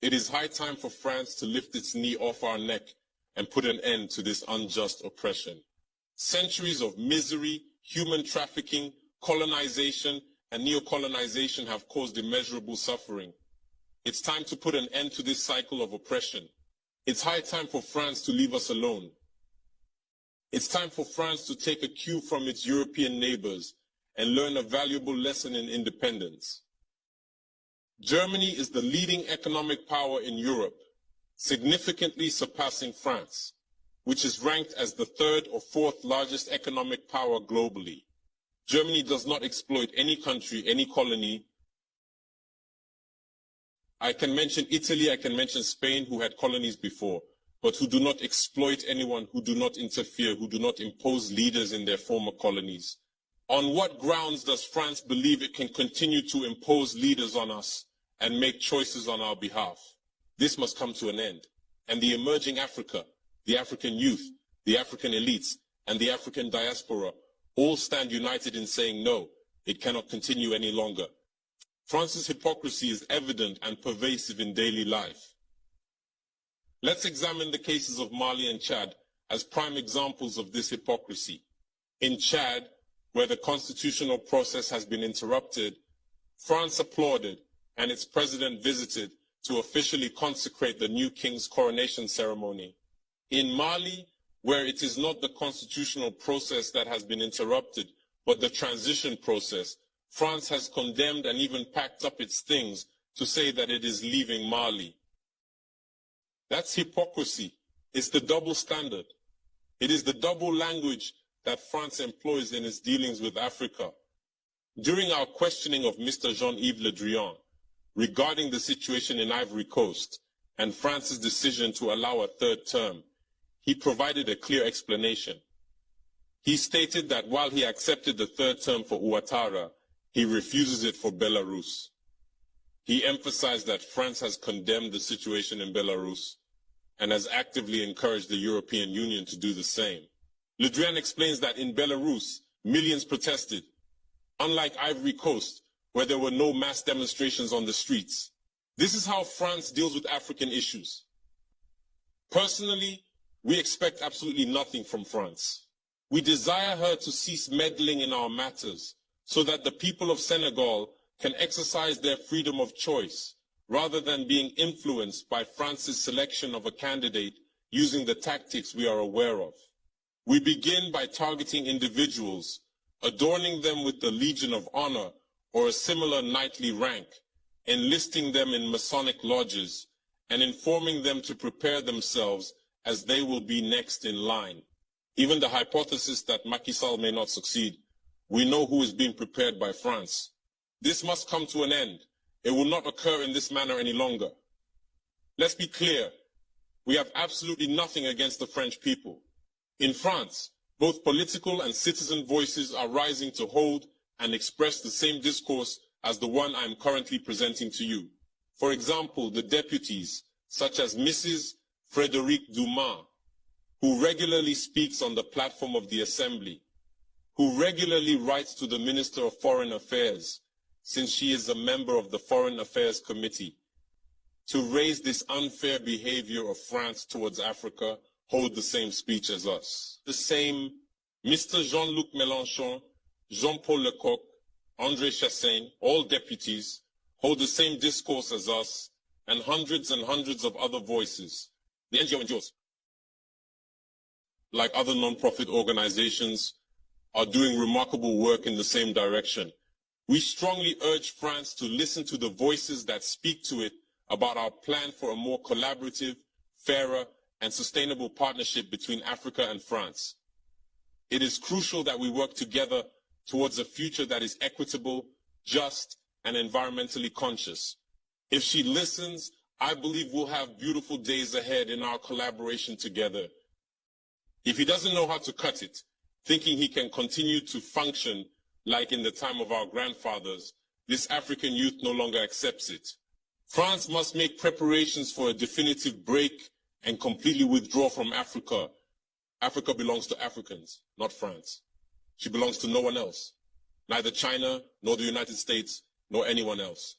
It is high time for France to lift its knee off our neck and put an end to this unjust oppression. Centuries of misery, human trafficking, colonization, and neocolonization have caused immeasurable suffering. It's time to put an end to this cycle of oppression. It's high time for France to leave us alone. It's time for France to take a cue from its European neighbors and learn a valuable lesson in independence. Germany is the leading economic power in Europe, significantly surpassing France, which is ranked as the third or fourth largest economic power globally. Germany does not exploit any country, any colony. I can mention Italy, I can mention Spain, who had colonies before, but who do not exploit anyone, who do not interfere, who do not impose leaders in their former colonies. On what grounds does France believe it can continue to impose leaders on us and make choices on our behalf? This must come to an end. And the emerging Africa, the African youth, the African elites, and the African diaspora all stand united in saying no, it cannot continue any longer. France's hypocrisy is evident and pervasive in daily life. Let's examine the cases of Mali and Chad as prime examples of this hypocrisy. In Chad, where the constitutional process has been interrupted, France applauded and its president visited to officially consecrate the new king's coronation ceremony. In Mali, where it is not the constitutional process that has been interrupted, but the transition process, France has condemned and even packed up its things to say that it is leaving Mali. That's hypocrisy. It's the double standard. It is the double language that France employs in its dealings with Africa. During our questioning of Mr. Jean-Yves Le Drian regarding the situation in Ivory Coast and France's decision to allow a third term, he provided a clear explanation. He stated that while he accepted the third term for Ouattara, he refuses it for Belarus. He emphasized that France has condemned the situation in Belarus and has actively encouraged the European Union to do the same. Le Drian explains that in Belarus, millions protested, unlike Ivory Coast, where there were no mass demonstrations on the streets. This is how France deals with African issues. Personally, we expect absolutely nothing from France. We desire her to cease meddling in our matters so that the people of Senegal can exercise their freedom of choice rather than being influenced by France's selection of a candidate using the tactics we are aware of. We begin by targeting individuals, adorning them with the Legion of Honor or a similar knightly rank, enlisting them in Masonic lodges, and informing them to prepare themselves as they will be next in line. Even the hypothesis that Macky Sall may not succeed, we know who is being prepared by France. This must come to an end. It will not occur in this manner any longer. Let's be clear. We have absolutely nothing against the French people. In France, both political and citizen voices are rising to hold and express the same discourse as the one I am currently presenting to you. For example, the deputies, such as Mrs. Frédérique Dumas, who regularly speaks on the platform of the Assembly, who regularly writes to the Minister of Foreign Affairs, since she is a member of the Foreign Affairs Committee, to raise this unfair behavior of France towards Africa, hold the same speech as us. The same Mr. Jean-Luc Mélenchon, Jean-Paul Lecoq, André Chassaigne, all deputies, hold the same discourse as us, and hundreds of other voices. The NGOs, like other non-profit organizations, are doing remarkable work in the same direction. We strongly urge France to listen to the voices that speak to it about our plan for a more collaborative, fairer, and sustainable partnership between Africa and France. It is crucial that we work together towards a future that is equitable, just, and environmentally conscious. If she listens, I believe we'll have beautiful days ahead in our collaboration together. If he doesn't know how to cut it, thinking he can continue to function like in the time of our grandfathers, this African youth no longer accepts it. France must make preparations for a definitive break and completely withdraw from Africa. Africa belongs to Africans, not France. She belongs to no one else, neither China, nor the United States, nor anyone else.